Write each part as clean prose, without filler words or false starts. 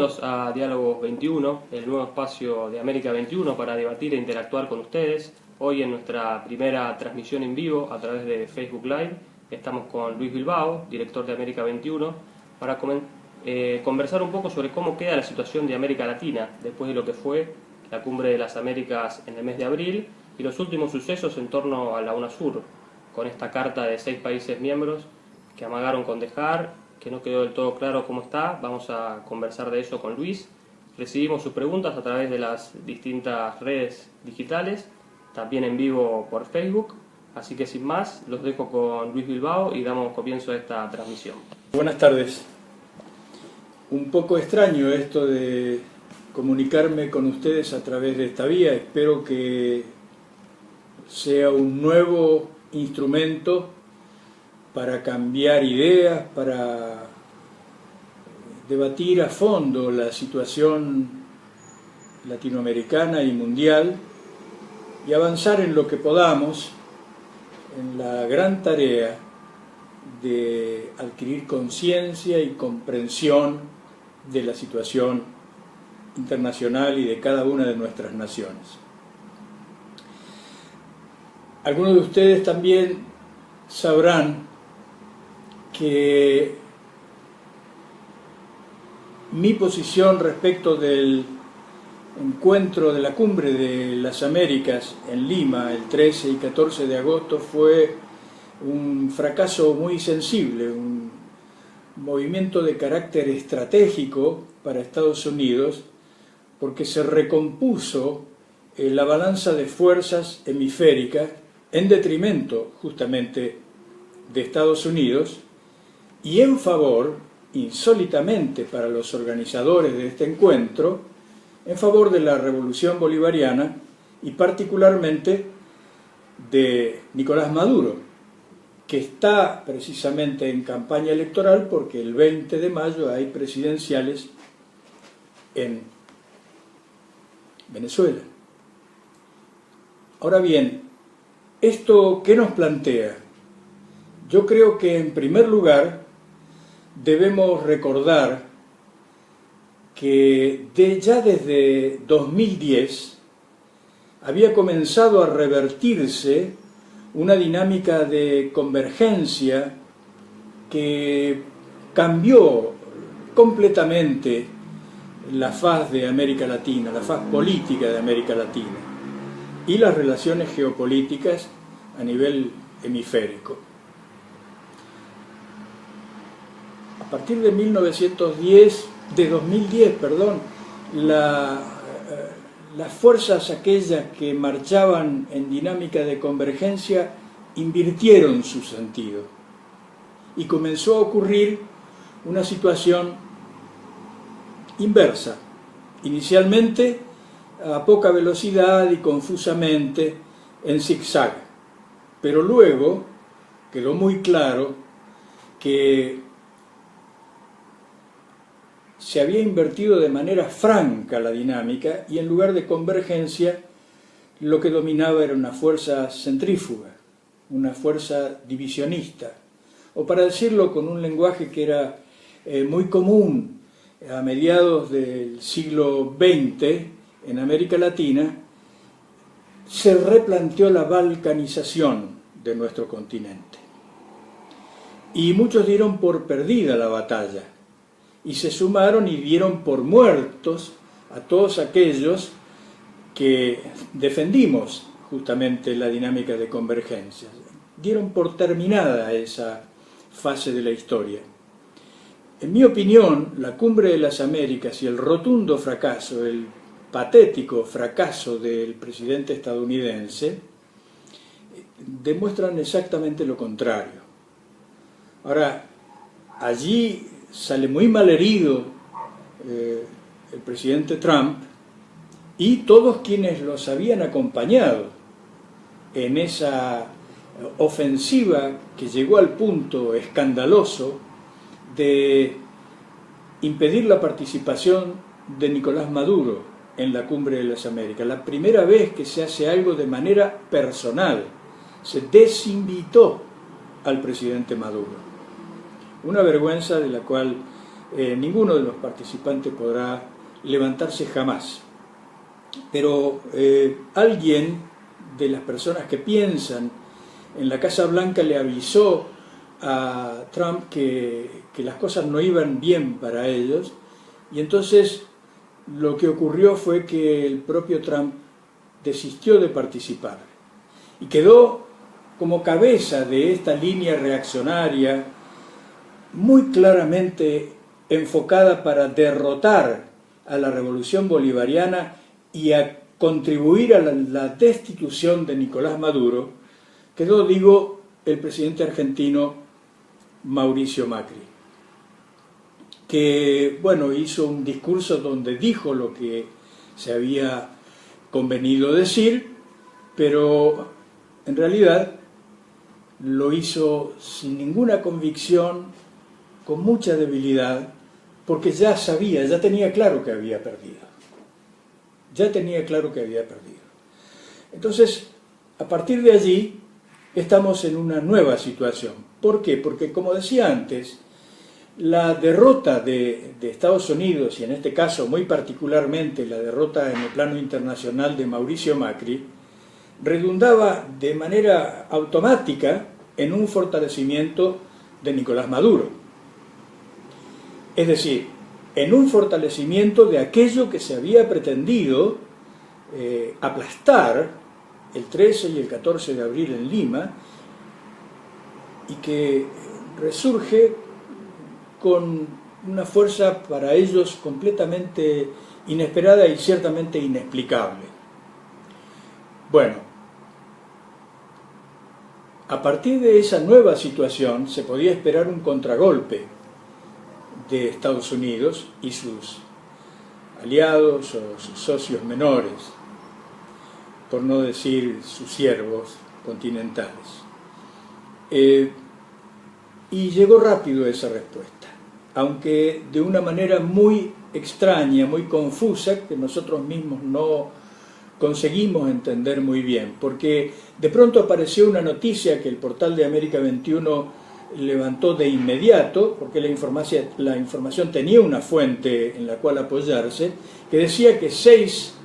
Bienvenidos a Diálogos 21, el nuevo espacio de América 21 para debatir e interactuar con ustedes. Hoy en nuestra primera transmisión en vivo a través de Facebook Live estamos con Luis Bilbao, director de América 21, para conversar un poco sobre cómo queda la situación de América Latina después de lo que fue la Cumbre de las Américas en el mes de abril y los últimos sucesos en torno a la UNASUR, con esta carta de 6 países miembros que amagaron con dejar, que no quedó del todo claro cómo está. Vamos a conversar de eso con Luis. Recibimos sus preguntas a través de las distintas redes digitales, también en vivo por Facebook. Así que sin más, los dejo con Luis Bilbao y damos comienzo a esta transmisión. Buenas tardes. Un poco extraño esto de comunicarme con ustedes a través de esta vía. Espero que sea un nuevo instrumento para cambiar ideas, para debatir a fondo la situación latinoamericana y mundial y avanzar en lo que podamos en la gran tarea de adquirir conciencia y comprensión de la situación internacional y de cada una de nuestras naciones. Algunos de ustedes también sabrán que mi posición respecto del encuentro de la Cumbre de las Américas en Lima el 13 y 14 de agosto fue un fracaso muy sensible, un movimiento de carácter estratégico para Estados Unidos, porque se recompuso la balanza de fuerzas hemisféricas en detrimento justamente de Estados Unidos y en favor, insólitamente para los organizadores de este encuentro, en favor de la revolución bolivariana y particularmente de Nicolás Maduro, que está precisamente en campaña electoral porque el 20 de mayo hay presidenciales en Venezuela. Ahora bien, ¿esto qué nos plantea? Yo creo que en primer lugar debemos recordar que ya desde 2010 había comenzado a revertirse una dinámica de convergencia que cambió completamente la faz de América Latina, la faz política de América Latina y las relaciones geopolíticas a nivel hemisférico. A partir de 2010, las fuerzas aquellas que marchaban en dinámica de convergencia invirtieron su sentido y comenzó a ocurrir una situación inversa, inicialmente a poca velocidad y confusamente en zigzag, pero luego quedó muy claro que se había invertido de manera franca la dinámica y en lugar de convergencia lo que dominaba era una fuerza centrífuga, una fuerza divisionista, o para decirlo con un lenguaje que era muy común a mediados del siglo XX en América Latina, se replanteó la balcanización de nuestro continente. Y muchos dieron por perdida la batalla, y se sumaron y dieron por muertos a todos aquellos que defendimos justamente la dinámica de convergencia. Dieron por terminada esa fase de la historia. En mi opinión, la Cumbre de las Américas y el rotundo fracaso, el patético fracaso del presidente estadounidense, demuestran exactamente lo contrario. Ahora, allí sale muy mal herido el presidente Trump y todos quienes los habían acompañado en esa ofensiva que llegó al punto escandaloso de impedir la participación de Nicolás Maduro en la Cumbre de las Américas. La primera vez que se hace algo de manera personal, se desinvitó al presidente Maduro. Una vergüenza de la cual ninguno de los participantes podrá levantarse jamás. Pero alguien de las personas que piensan en la Casa Blanca le avisó a Trump que las cosas no iban bien para ellos, y entonces lo que ocurrió fue que el propio Trump desistió de participar y quedó como cabeza de esta línea reaccionaria muy claramente enfocada para derrotar a la revolución bolivariana y a contribuir a la destitución de Nicolás Maduro. Quedó, digo, el presidente argentino Mauricio Macri, que, bueno, hizo un discurso donde dijo lo que se había convenido decir, pero en realidad lo hizo sin ninguna convicción, con mucha debilidad, porque ya sabía, ya tenía claro que había perdido. Ya tenía claro que había perdido. Entonces, a partir de allí, estamos en una nueva situación. ¿Por qué? Porque, como decía antes, la derrota de Estados Unidos, y en este caso muy particularmente la derrota en el plano internacional de Mauricio Macri, redundaba de manera automática en un fortalecimiento de Nicolás Maduro. Es decir, en un fortalecimiento de aquello que se había pretendido aplastar el 13 y el 14 de abril en Lima, y que resurge con una fuerza para ellos completamente inesperada y ciertamente inexplicable. Bueno, a partir de esa nueva situación se podía esperar un contragolpe de Estados Unidos y sus aliados o sus socios menores, por no decir sus siervos continentales. Y llegó rápido esa respuesta, aunque de una manera muy extraña, muy confusa, que nosotros mismos no conseguimos entender muy bien, porque de pronto apareció una noticia que el portal de América 21 levantó de inmediato, porque la información tenía una fuente en la cual apoyarse, que decía que 6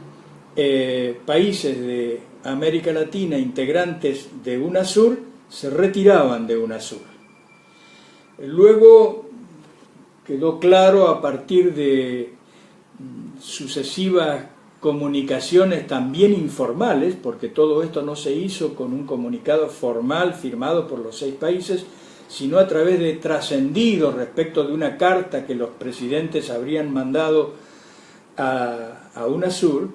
países de América Latina integrantes de UNASUR se retiraban de UNASUR. Luego quedó claro, a partir de sucesivas comunicaciones también informales, porque todo esto no se hizo con un comunicado formal firmado por los 6 países, sino a través de trascendidos respecto de una carta que los presidentes habrían mandado a UNASUR,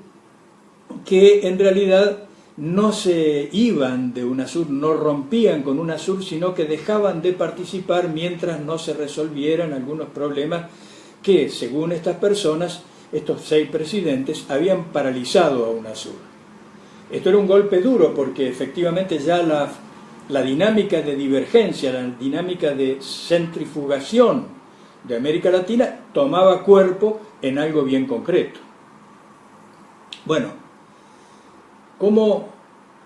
que en realidad no se iban de UNASUR, no rompían con UNASUR, sino que dejaban de participar mientras no se resolvieran algunos problemas que, según estas personas, estos 6 presidentes habían paralizado a UNASUR. Esto era un golpe duro porque efectivamente ya la dinámica de divergencia, la dinámica de centrifugación de América Latina tomaba cuerpo en algo bien concreto. Bueno, ¿cómo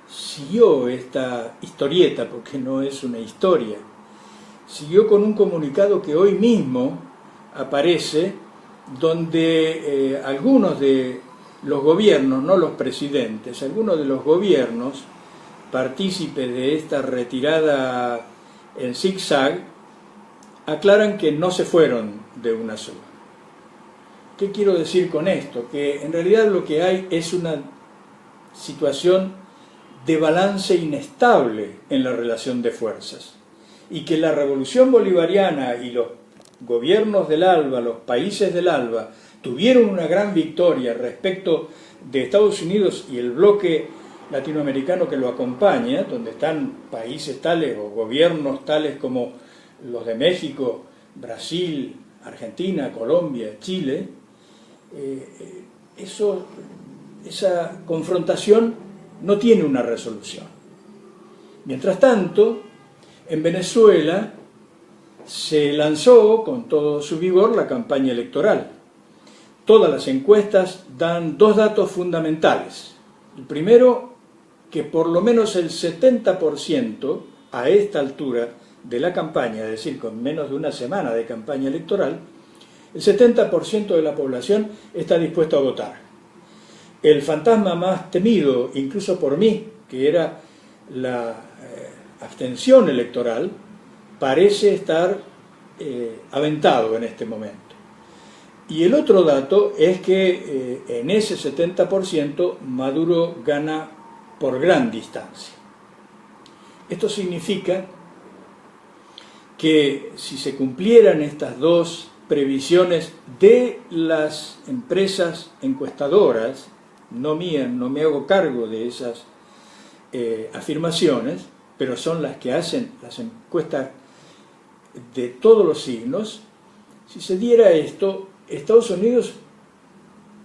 siguió esta historieta? Porque no es una historia. Siguió con un comunicado que hoy mismo aparece, donde algunos de los gobiernos, no los presidentes, algunos de los gobiernos partícipes de esta retirada en zigzag, aclaran que no se fueron de UNASUR. ¿Qué quiero decir con esto? Que en realidad lo que hay es una situación de balance inestable en la relación de fuerzas, y que la revolución bolivariana y los gobiernos del ALBA, los países del ALBA, tuvieron una gran victoria respecto de Estados Unidos y el bloque latinoamericano que lo acompaña, donde están países tales o gobiernos tales como los de México, Brasil, Argentina, Colombia, Chile. Esa confrontación no tiene una resolución. Mientras tanto, en Venezuela se lanzó con todo su vigor la campaña electoral. Todas las encuestas dan 2 datos fundamentales. El primero, que por lo menos el 70% a esta altura de la campaña, es decir, con menos de una semana de campaña electoral, El 70% de la población está dispuesto a votar. El fantasma más temido, incluso por mí, que era la abstención electoral, parece estar aventado en este momento. Y el otro dato es que en ese 70% Maduro gana por gran distancia. Esto significa que si se cumplieran estas dos previsiones de las empresas encuestadoras, no mías, no me hago cargo de esas afirmaciones, pero son las que hacen las encuestas de todos los signos, si se diera esto, Estados Unidos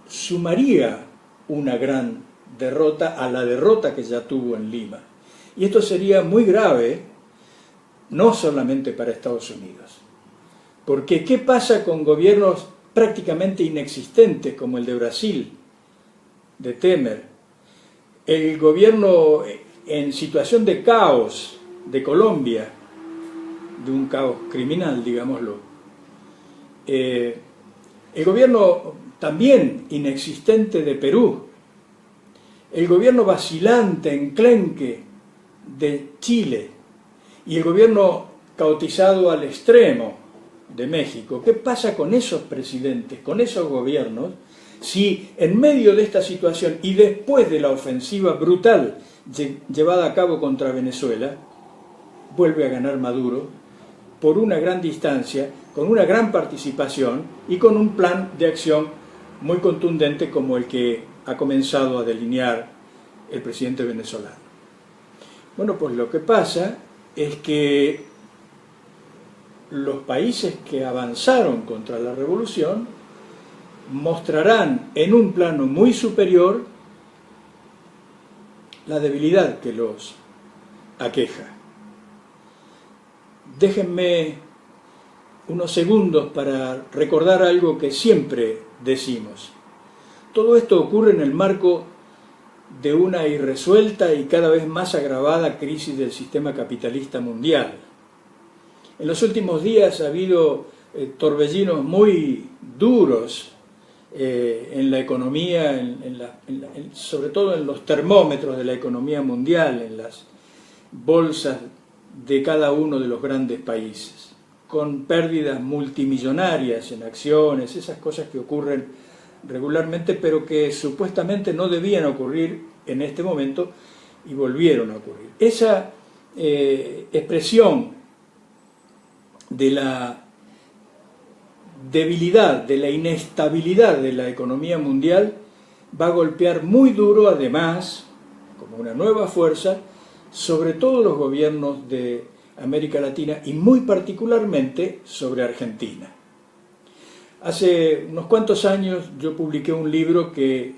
sumaría una gran derrota a la derrota que ya tuvo en Lima. Y esto sería muy grave, no solamente para Estados Unidos. Porque ¿qué pasa con gobiernos prácticamente inexistentes como el de Brasil, de Temer? El gobierno en situación de caos de Colombia, de un caos criminal, digámoslo. El gobierno también inexistente de Perú, el gobierno vacilante, enclenque de Chile y el gobierno caotizado al extremo de México. ¿Qué pasa con esos presidentes, con esos gobiernos, si en medio de esta situación y después de la ofensiva brutal llevada a cabo contra Venezuela, vuelve a ganar Maduro por una gran distancia, con una gran participación y con un plan de acción muy contundente como el que ha comenzado a delinear el presidente venezolano? Bueno, pues lo que pasa es que los países que avanzaron contra la revolución mostrarán en un plano muy superior la debilidad que los aqueja. Déjenme unos segundos para recordar algo que siempre decimos. Todo esto ocurre en el marco de una irresuelta y cada vez más agravada crisis del sistema capitalista mundial. En los últimos días ha habido torbellinos muy duros en la economía, sobre todo en los termómetros de la economía mundial, en las bolsas de cada uno de los grandes países, con pérdidas multimillonarias en acciones, esas cosas que ocurren regularmente, pero que supuestamente no debían ocurrir en este momento y volvieron a ocurrir. Esa expresión de la debilidad, de la inestabilidad de la economía mundial va a golpear muy duro, además, como una nueva fuerza, sobre todos los gobiernos de América Latina y muy particularmente sobre Argentina. Hace unos cuantos años yo publiqué un libro que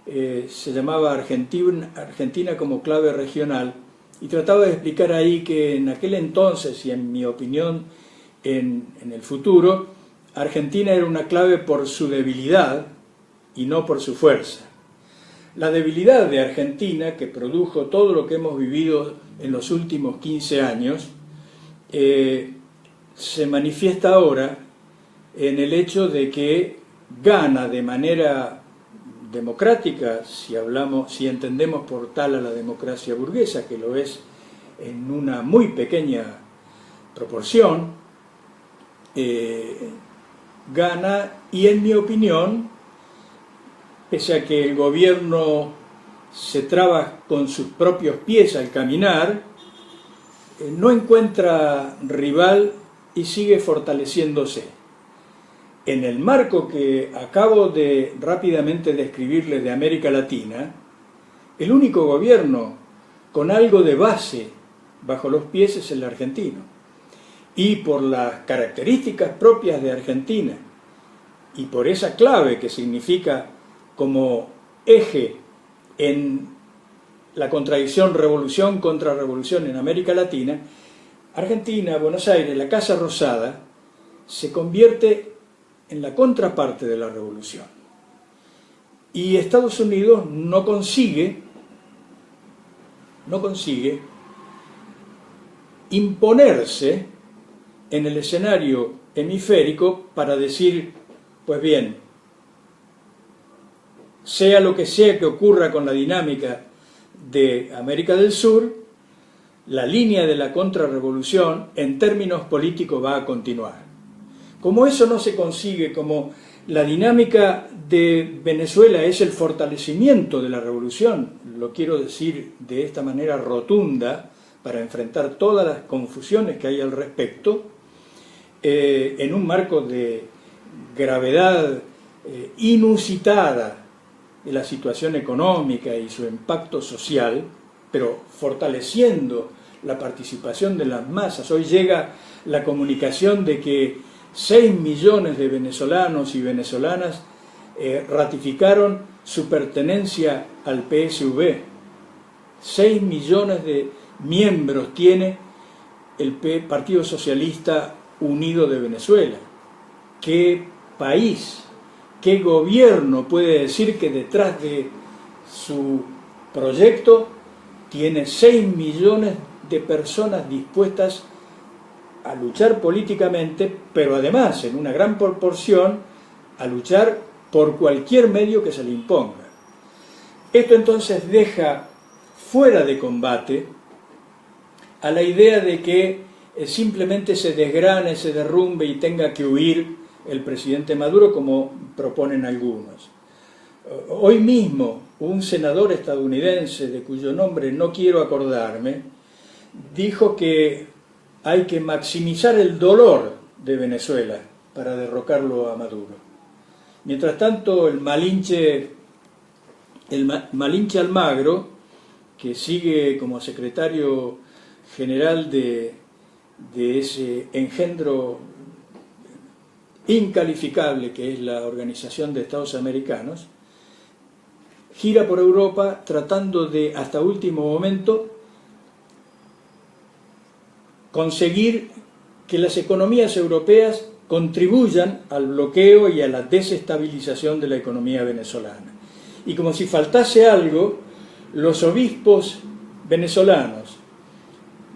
se llamaba Argentina como clave regional y trataba de explicar ahí que en aquel entonces y en mi opinión en el futuro, Argentina era una clave por su debilidad y no por su fuerza. La debilidad de Argentina, que produjo todo lo que hemos vivido en los últimos 15 años, se manifiesta ahora en el hecho de que gana de manera democrática, si entendemos por tal a la democracia burguesa, que lo es en una muy pequeña proporción, gana y en mi opinión, pese a que el gobierno se traba con sus propios pies al caminar, no encuentra rival y sigue fortaleciéndose. En el marco que acabo de rápidamente describirles de América Latina, el único gobierno con algo de base bajo los pies es el argentino. Y por las características propias de Argentina y por esa clave que significa como eje en la contradicción revolución contra revolución en América Latina, Argentina, Buenos Aires, la Casa Rosada, se convierte en la contraparte de la revolución. Y Estados Unidos no consigue imponerse en el escenario hemisférico para decir, Pues bien, sea lo que sea que ocurra con la dinámica de América del Sur, la línea de la contrarrevolución en términos políticos va a continuar. Como eso no se consigue, como la dinámica de Venezuela es el fortalecimiento de la revolución, lo quiero decir de esta manera rotunda para enfrentar todas las confusiones que hay al respecto, en un marco de gravedad inusitada de la situación económica y su impacto social, pero fortaleciendo la participación de las masas. Hoy llega la comunicación de que 6 millones de venezolanos y venezolanas ratificaron su pertenencia al PSV. 6 millones de miembros tiene el Partido Socialista Unido de Venezuela. ¿Qué país, qué gobierno puede decir que detrás de su proyecto tiene 6 millones de personas dispuestas a luchar políticamente, pero además, en una gran proporción, a luchar por cualquier medio que se le imponga? Esto entonces deja fuera de combate a la idea de que simplemente se desgrane, se derrumbe y tenga que huir el presidente Maduro, como proponen algunos. Hoy mismo, un senador estadounidense, de cuyo nombre no quiero acordarme, dijo que hay que maximizar el dolor de Venezuela para derrocarlo a Maduro. Mientras tanto, el Malinche Almagro, que sigue como secretario general de ese engendro incalificable que es la Organización de Estados Americanos, gira por Europa tratando de, hasta último momento, conseguir que las economías europeas contribuyan al bloqueo y a la desestabilización de la economía venezolana. Y como si faltase algo, los obispos venezolanos,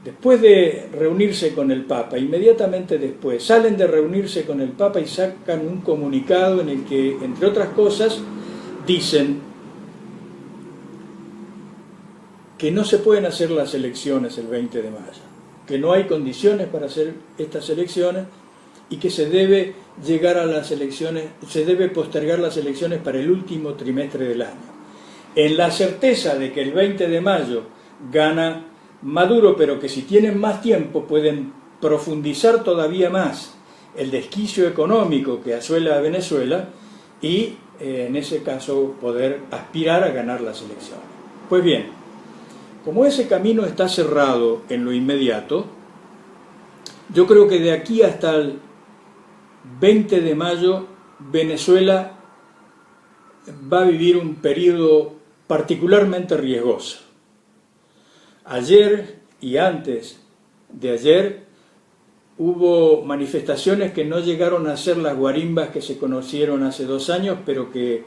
después de reunirse con el Papa, inmediatamente después, salen de reunirse con el Papa y sacan un comunicado en el que, entre otras cosas, dicen que no se pueden hacer las elecciones el 20 de mayo, que no hay condiciones para hacer estas elecciones y que se debe llegar a las elecciones, se debe postergar las elecciones para el último trimestre del año, en la certeza de que el 20 de mayo gana Maduro, pero que si tienen más tiempo pueden profundizar todavía más el desquicio económico que asuela a Venezuela y en ese caso poder aspirar a ganar las elecciones. Pues bien, como ese camino está cerrado en lo inmediato, yo creo que de aquí hasta el 20 de mayo Venezuela va a vivir un periodo particularmente riesgoso. Ayer y antes de ayer hubo manifestaciones que no llegaron a ser las guarimbas que se conocieron hace 2 años, pero que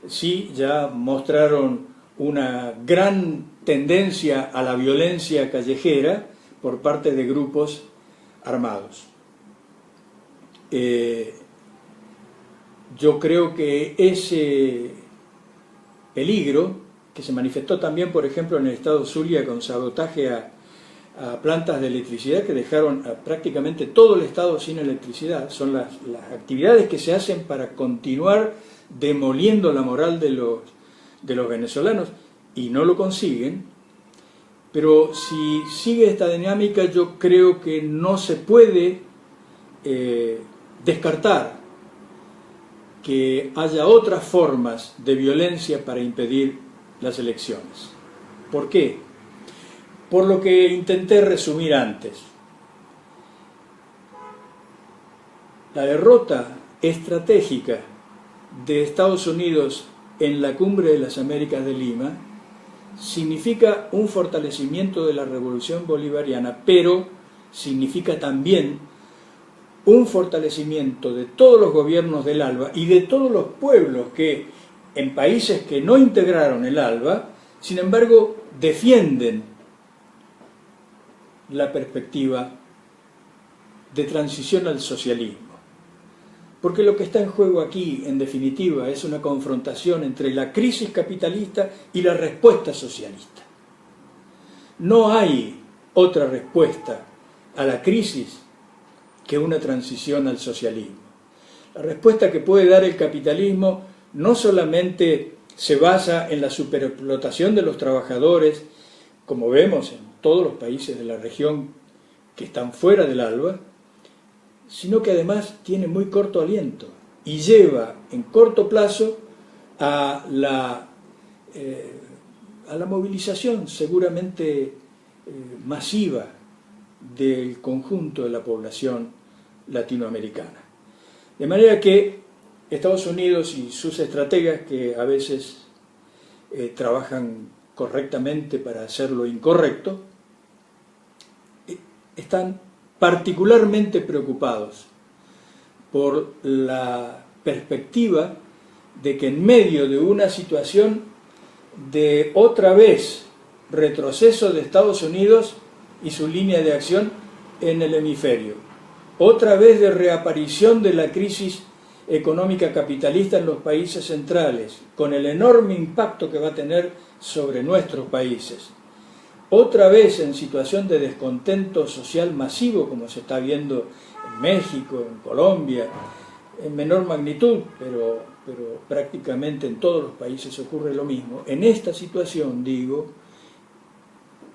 sí ya mostraron una gran tendencia a la violencia callejera por parte de grupos armados. Yo creo que ese peligro, que se manifestó también, por ejemplo, en el estado Zulia con sabotaje a plantas de electricidad que dejaron a prácticamente todo el estado sin electricidad, son las actividades que se hacen para continuar demoliendo la moral de los venezolanos y no lo consiguen. Pero si sigue esta dinámica, yo creo que no se puede descartar que haya otras formas de violencia para impedir las elecciones. ¿Por qué? Por lo que intenté resumir antes. La derrota estratégica de Estados Unidos en la Cumbre de las Américas de Lima significa un fortalecimiento de la revolución bolivariana, pero significa también un fortalecimiento de todos los gobiernos del ALBA y de todos los pueblos que en países que no integraron el ALBA, sin embargo, defienden la perspectiva de transición al socialismo. Porque lo que está en juego aquí, en definitiva, es una confrontación entre la crisis capitalista y la respuesta socialista. No hay otra respuesta a la crisis que una transición al socialismo. La respuesta que puede dar el capitalismo no solamente se basa en la superexplotación de los trabajadores, como vemos en todos los países de la región que están fuera del ALBA, sino que además tiene muy corto aliento y lleva en corto plazo a la movilización seguramente masiva del conjunto de la población latinoamericana. De manera que Estados Unidos y sus estrategas, que a veces trabajan correctamente para hacer lo incorrecto, están particularmente preocupados por la perspectiva de que en medio de una situación de otra vez retroceso de Estados Unidos y su línea de acción en el hemisferio, otra vez de reaparición de la crisis económica capitalista en los países centrales, con el enorme impacto que va a tener sobre nuestros países, otra vez en situación de descontento social masivo, como se está viendo en México, en Colombia, en menor magnitud, pero prácticamente en todos los países ocurre lo mismo. En esta situación, digo,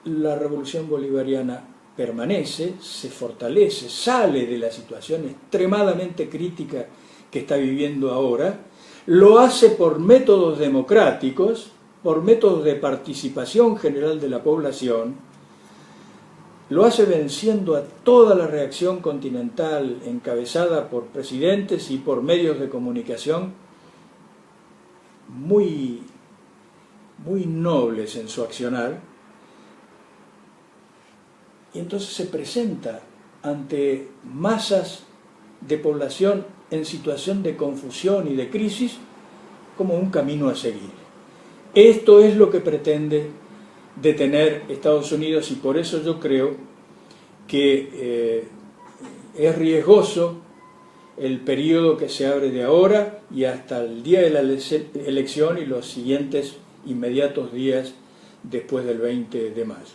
la revolución bolivariana permanece, se fortalece, sale de la situación extremadamente crítica que está viviendo ahora, lo hace por métodos democráticos, por métodos de participación general de la población, lo hace venciendo a toda la reacción continental encabezada por presidentes y por medios de comunicación muy nobles en su accionar, y entonces se presenta ante masas de población en situación de confusión y de crisis como un camino a seguir. Esto es lo que pretende detener Estados Unidos y por eso yo creo que es riesgoso el periodo que se abre de ahora y hasta el día de la elección y los siguientes inmediatos días después del 20 de mayo.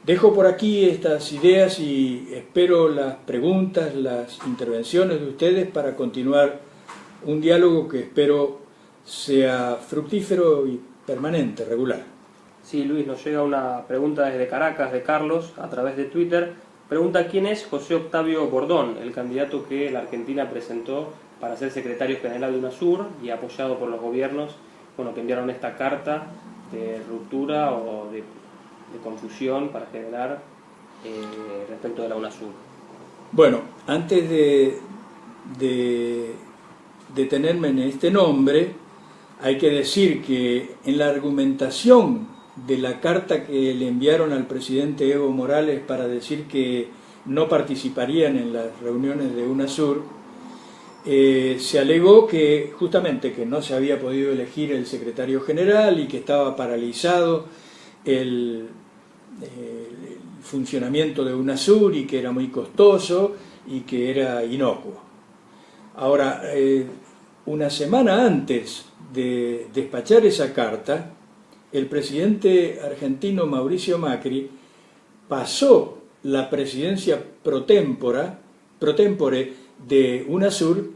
Dejo por aquí estas ideas y espero las preguntas, las intervenciones de ustedes para continuar un diálogo que espero sea fructífero y permanente, regular. Sí, Luis, nos llega una pregunta desde Caracas, de Carlos, a través de Twitter. Pregunta quién es José Octavio Bordón, el candidato que la Argentina presentó para ser secretario general de UNASUR y apoyado por los gobiernos, que enviaron esta carta de ruptura o de confusión para generar respecto de la UNASUR. Bueno, antes de detenerme en este nombre, hay que decir que en la argumentación de la carta que le enviaron al presidente Evo Morales para decir que no participarían en las reuniones de UNASUR, se alegó que justamente que no se había podido elegir el secretario general y que estaba paralizado el funcionamiento de UNASUR y que era muy costoso y que era inocuo. Ahora, una semana antes de despachar esa carta, el presidente argentino Mauricio Macri pasó la presidencia pro tempore de UNASUR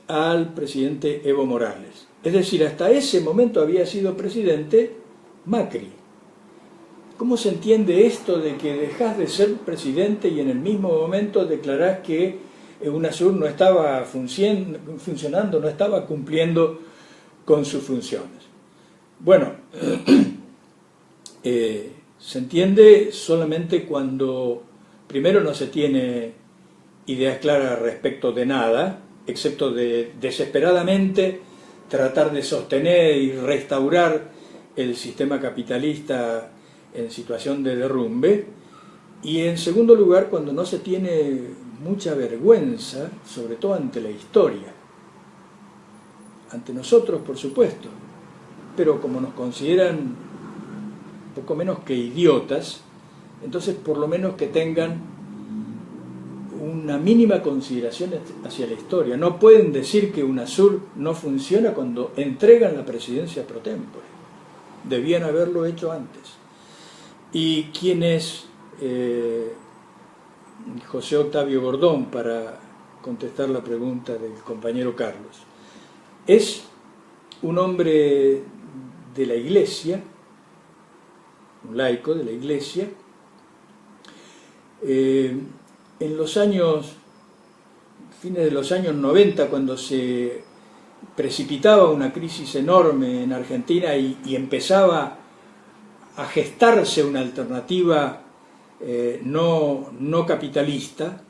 al presidente Evo Morales. Es decir, hasta ese momento había sido presidente Macri. ¿Cómo se entiende esto de que dejás de ser presidente y en el mismo momento declarás que UNASUR no estaba funcionando, no estaba cumpliendo con sus funciones? Bueno, se entiende solamente cuando primero no se tiene ideas claras respecto de nada, excepto de desesperadamente tratar de sostener y restaurar el sistema capitalista en situación de derrumbe, y en segundo lugar cuando no se tiene mucha vergüenza, sobre todo ante la historia, ante nosotros por supuesto, pero como nos consideran poco menos que idiotas, entonces por lo menos que tengan una mínima consideración hacia la historia. No pueden decir que UNASUR no funciona cuando entregan la presidencia pro tempore. Debían haberlo hecho antes. Y quién es José Octavio Bordón, para contestar la pregunta del compañero Carlos. Es un hombre de la Iglesia, un laico de la Iglesia. En los fines de los años 90, cuando se precipitaba una crisis enorme en Argentina y empezaba a gestarse una alternativa no capitalista,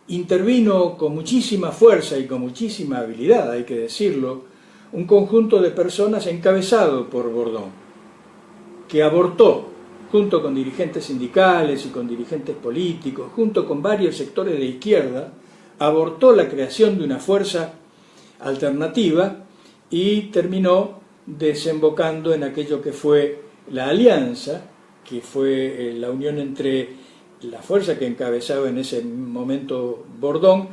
intervino con muchísima fuerza y con muchísima habilidad, hay que decirlo, un conjunto de personas encabezado por Bordón, que abortó, junto con dirigentes sindicales y con dirigentes políticos, junto con varios sectores de izquierda, abortó la creación de una fuerza alternativa y terminó desembocando en aquello que fue la alianza, que fue la unión entre la fuerza que encabezaba en ese momento Bordón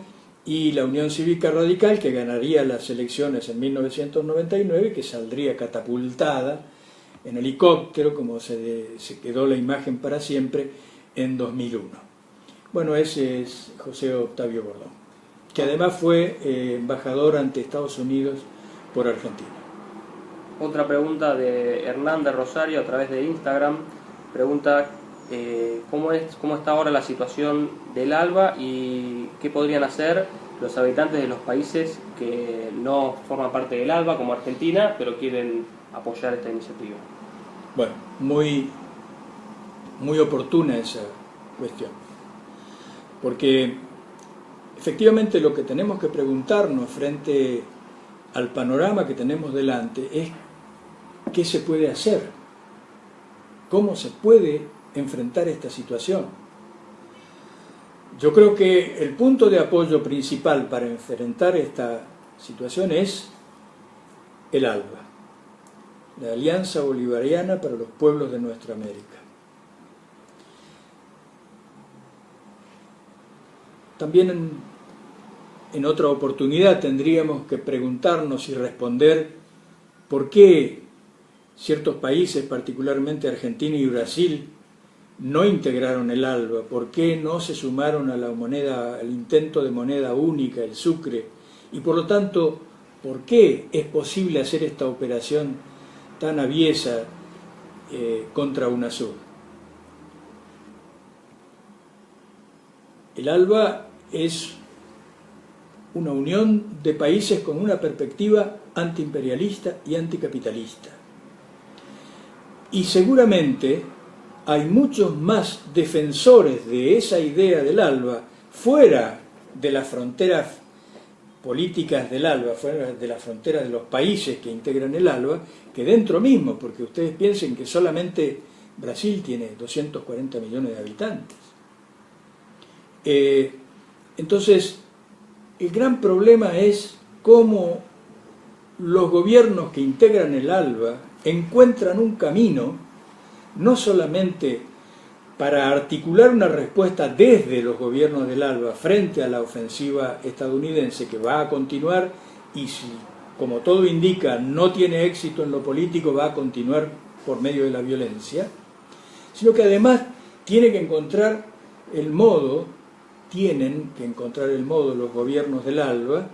y la Unión Cívica Radical, que ganaría las elecciones en 1999 y que saldría catapultada en helicóptero, como se quedó la imagen para siempre, en 2001. Bueno, ese es José Octavio Bordón, que además fue embajador ante Estados Unidos por Argentina. Otra pregunta de Hernán de Rosario a través de Instagram. Pregunta cómo está ahora la situación del ALBA y qué podrían hacer los habitantes de los países que no forman parte del ALBA, como Argentina, pero quieren apoyar esta iniciativa. Bueno, muy oportuna esa cuestión, porque efectivamente lo que tenemos que preguntarnos frente al panorama que tenemos delante es qué se puede hacer, cómo se puede enfrentar esta situación. Yo creo que el punto de apoyo principal para enfrentar esta situación es el ALBA, la Alianza Bolivariana para los Pueblos de Nuestra América. También en otra oportunidad tendríamos que preguntarnos y responder por qué ciertos países, particularmente Argentina y Brasil, no integraron el ALBA, por qué no se sumaron a la moneda, al intento de moneda única, el sucre, y por lo tanto, por qué es posible hacer esta operación tan aviesa contra UNASUR. El ALBA es una unión de países con una perspectiva antiimperialista y anticapitalista. Y seguramente hay muchos más defensores de esa idea del ALBA fuera de las fronteras políticas del ALBA, fuera de las fronteras de los países que integran el ALBA, que dentro mismo, porque ustedes piensen que solamente Brasil tiene 240 millones de habitantes. Entonces, el gran problema es cómo los gobiernos que integran el ALBA encuentran un camino, no solamente para articular una respuesta desde los gobiernos del ALBA frente a la ofensiva estadounidense que va a continuar y si, como todo indica, no tiene éxito en lo político, va a continuar por medio de la violencia, sino que además tienen que encontrar el modo los gobiernos del ALBA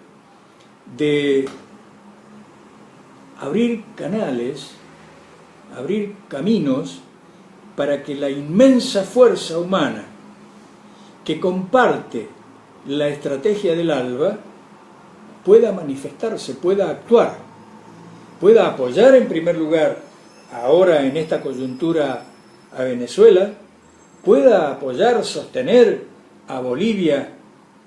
de abrir canales, abrir caminos para que la inmensa fuerza humana que comparte la estrategia del ALBA pueda manifestarse, pueda actuar, pueda apoyar en primer lugar ahora en esta coyuntura a Venezuela, pueda apoyar, sostener a Bolivia,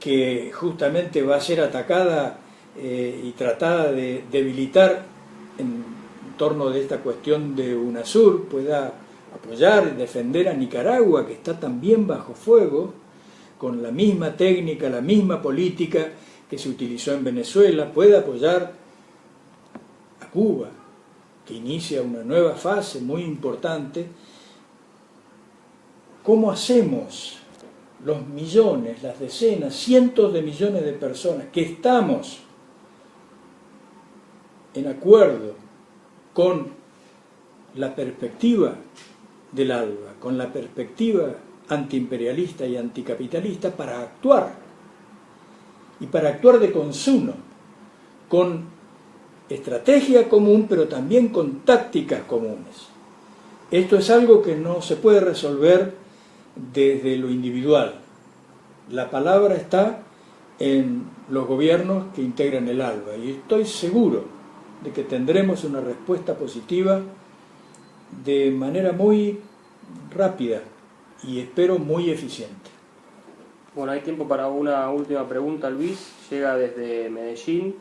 que justamente va a ser atacada y tratada de debilitar en torno de esta cuestión de UNASUR, pueda apoyar y defender a Nicaragua, que está también bajo fuego, con la misma técnica, la misma política que se utilizó en Venezuela, pueda apoyar a Cuba, que inicia una nueva fase muy importante. ¿Cómo hacemos los millones, las decenas, cientos de millones de personas que estamos en acuerdo con la perspectiva del ALBA, con la perspectiva antiimperialista y anticapitalista para actuar, y para actuar de consuno, con estrategia común, pero también con tácticas comunes. Esto es algo que no se puede resolver desde lo individual. La palabra está en los gobiernos que integran el ALBA, y estoy seguro de que tendremos una respuesta positiva de manera muy rápida y espero muy eficiente. Bueno, hay tiempo para una última pregunta, Luis. Llega desde Medellín.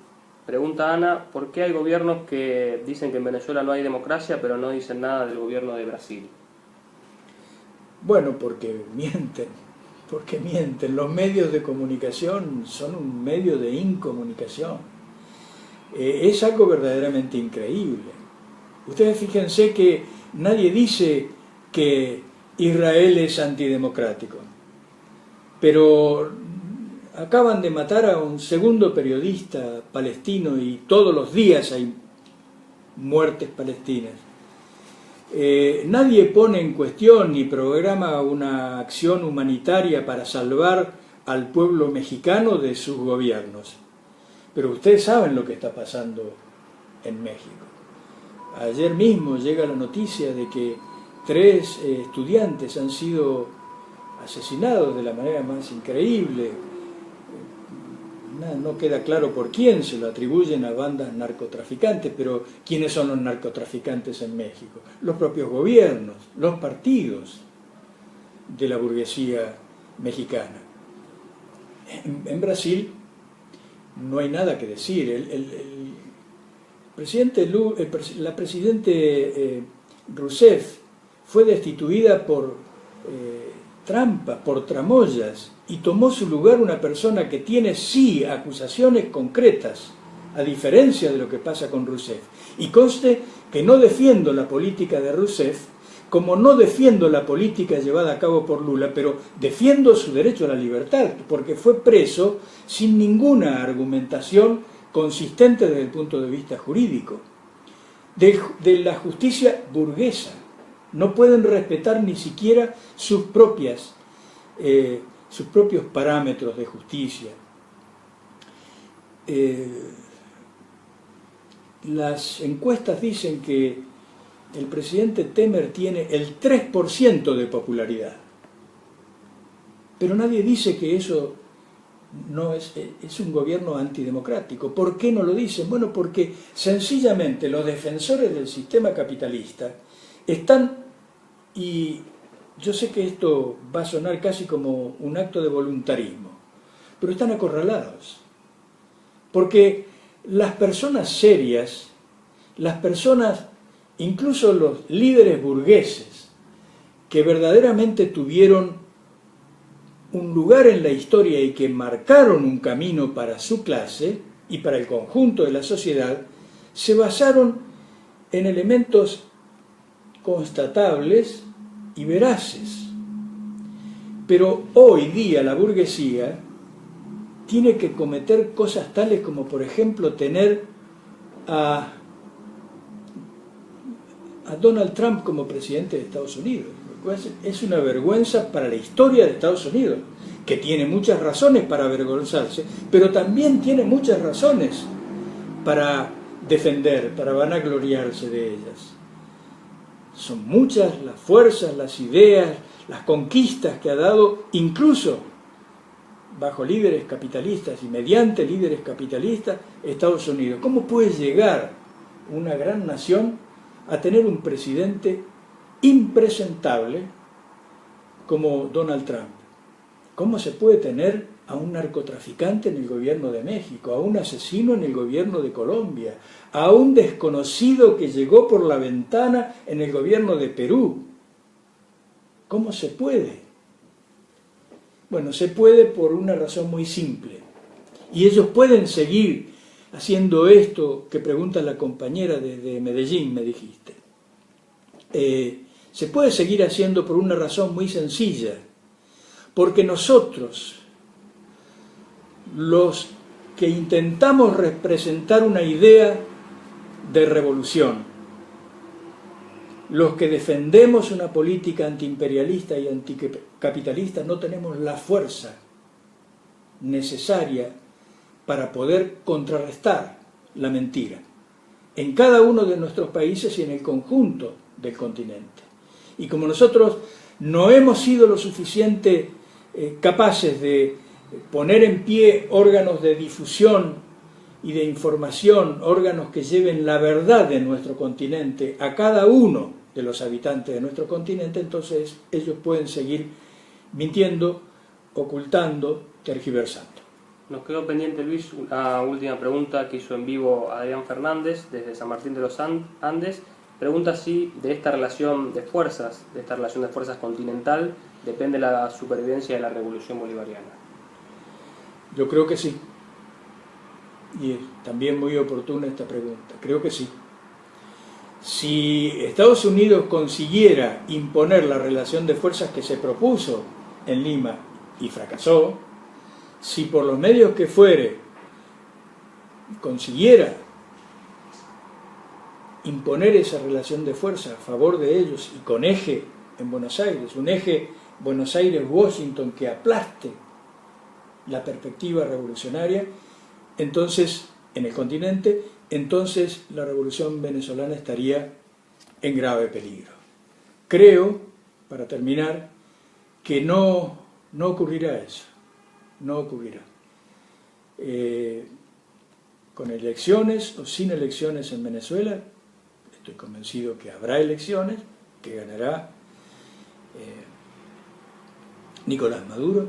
Pregunta Ana, ¿por qué hay gobiernos que dicen que en Venezuela no hay democracia, pero no dicen nada del gobierno de Brasil? Bueno, porque mienten. Los medios de comunicación son un medio de incomunicación. Es algo verdaderamente increíble. Ustedes fíjense que nadie dice que Israel es antidemocrático, pero acaban de matar a un segundo periodista palestino y todos los días hay muertes palestinas. Nadie pone en cuestión ni programa una acción humanitaria para salvar al pueblo mexicano de sus gobiernos. Pero ustedes saben lo que está pasando en México. Ayer mismo llega la noticia de que 3 estudiantes han sido asesinados de la manera más increíble. No queda claro por quién, se lo atribuyen a bandas narcotraficantes, pero ¿quiénes son los narcotraficantes en México? Los propios gobiernos, los partidos de la burguesía mexicana. En Brasil no hay nada que decir. La presidente Rousseff fue destituida por trampa, por tramoyas, y tomó su lugar una persona que tiene sí acusaciones concretas, a diferencia de lo que pasa con Rousseff. Y conste que no defiendo la política de Rousseff, como no defiendo la política llevada a cabo por Lula, pero defiendo su derecho a la libertad, porque fue preso sin ninguna argumentación consistente desde el punto de vista jurídico. De la justicia burguesa. No pueden respetar ni siquiera sus propios parámetros de justicia. Las encuestas dicen que el presidente Temer tiene el 3% de popularidad. Pero nadie dice que eso no es un gobierno antidemocrático. ¿Por qué no lo dicen? Bueno, porque sencillamente los defensores del sistema capitalista están, y yo sé que esto va a sonar casi como un acto de voluntarismo, pero están acorralados. Porque las personas serias, las personas, incluso los líderes burgueses, que verdaderamente tuvieron un lugar en la historia y que marcaron un camino para su clase y para el conjunto de la sociedad, se basaron en elementos constatables y veraces. Pero hoy día la burguesía tiene que cometer cosas tales como, por ejemplo, tener a Donald Trump como presidente de Estados Unidos. Es una vergüenza para la historia de Estados Unidos, que tiene muchas razones para avergonzarse, pero también tiene muchas razones para defender, para vanagloriarse de ellas. Son muchas las fuerzas, las ideas, las conquistas que ha dado, incluso bajo líderes capitalistas y mediante líderes capitalistas, Estados Unidos. ¿Cómo puede llegar una gran nación a tener un presidente impresentable como Donald Trump? ¿Cómo se puede tener a un narcotraficante en el gobierno de México, a un asesino en el gobierno de Colombia, a un desconocido que llegó por la ventana en el gobierno de Perú? ¿Cómo se puede? Bueno, se puede por una razón muy simple. Y ellos pueden seguir haciendo esto que pregunta la compañera de Medellín, me dijiste. Se puede seguir haciendo por una razón muy sencilla, porque nosotros, los que intentamos representar una idea de revolución, los que defendemos una política antiimperialista y anticapitalista, no tenemos la fuerza necesaria para poder contrarrestar la mentira en cada uno de nuestros países y en el conjunto del continente. Y como nosotros no hemos sido lo suficiente capaces de poner en pie órganos de difusión y de información, órganos que lleven la verdad de nuestro continente a cada uno de los habitantes de nuestro continente, entonces ellos pueden seguir mintiendo, ocultando, tergiversando. Nos quedó pendiente, Luis, una última pregunta que hizo en vivo Adrián Fernández desde San Martín de los Andes. Pregunta si de esta relación de fuerzas, continental, depende la supervivencia de la revolución bolivariana. Yo creo que sí. Y es también muy oportuna esta pregunta. Creo que sí. Si Estados Unidos consiguiera imponer la relación de fuerzas que se propuso en Lima y fracasó, si por los medios que fuere consiguiera imponer esa relación de fuerza a favor de ellos y con eje en Buenos Aires, un eje Buenos Aires-Washington que aplaste la perspectiva revolucionaria, entonces en el continente, entonces la revolución venezolana estaría en grave peligro. Creo, para terminar, que no ocurrirá eso, no ocurrirá. Con elecciones o sin elecciones en Venezuela, estoy convencido que habrá elecciones, que ganará Nicolás Maduro,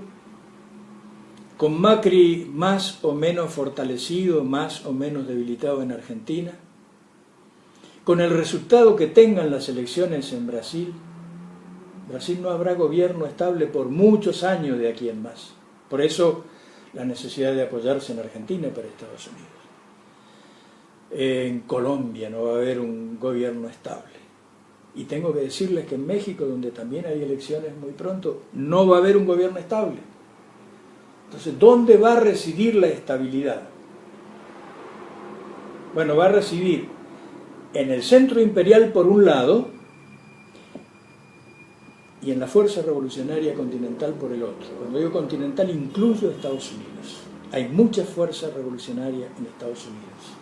con Macri más o menos fortalecido, más o menos debilitado en Argentina, con el resultado que tengan las elecciones en Brasil. Brasil no habrá gobierno estable por muchos años de aquí en más. Por eso la necesidad de apoyarse en Argentina para Estados Unidos. En Colombia no va a haber un gobierno estable. Y tengo que decirles que en México, donde también hay elecciones muy pronto, no va a haber un gobierno estable. Entonces, ¿dónde va a residir la estabilidad? Bueno, va a residir en el centro imperial por un lado y en la fuerza revolucionaria continental por el otro. Cuando digo continental incluyo a Estados Unidos. Hay mucha fuerza revolucionaria en Estados Unidos.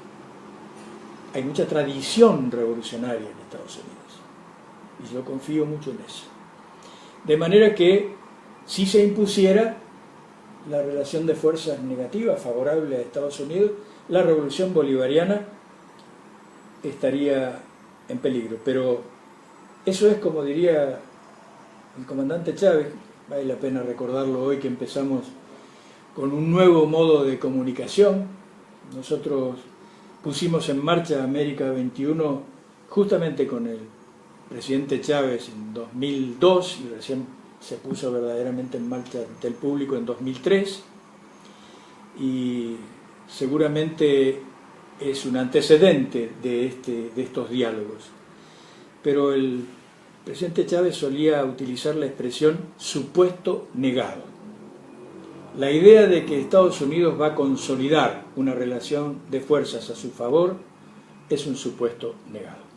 Hay mucha tradición revolucionaria en Estados Unidos. Y yo confío mucho en eso. De manera que, si se impusiera la relación de fuerzas negativa, favorable a Estados Unidos, la revolución bolivariana estaría en peligro. Pero eso es, como diría el comandante Chávez, vale la pena recordarlo hoy que empezamos con un nuevo modo de comunicación. Nosotros pusimos en marcha América 21 justamente con el presidente Chávez en 2002 y recién se puso verdaderamente en marcha ante el público en 2003 y seguramente es un antecedente de estos diálogos. Pero el presidente Chávez solía utilizar la expresión supuesto negado. La idea de que Estados Unidos va a consolidar una relación de fuerzas a su favor es un supuesto negado.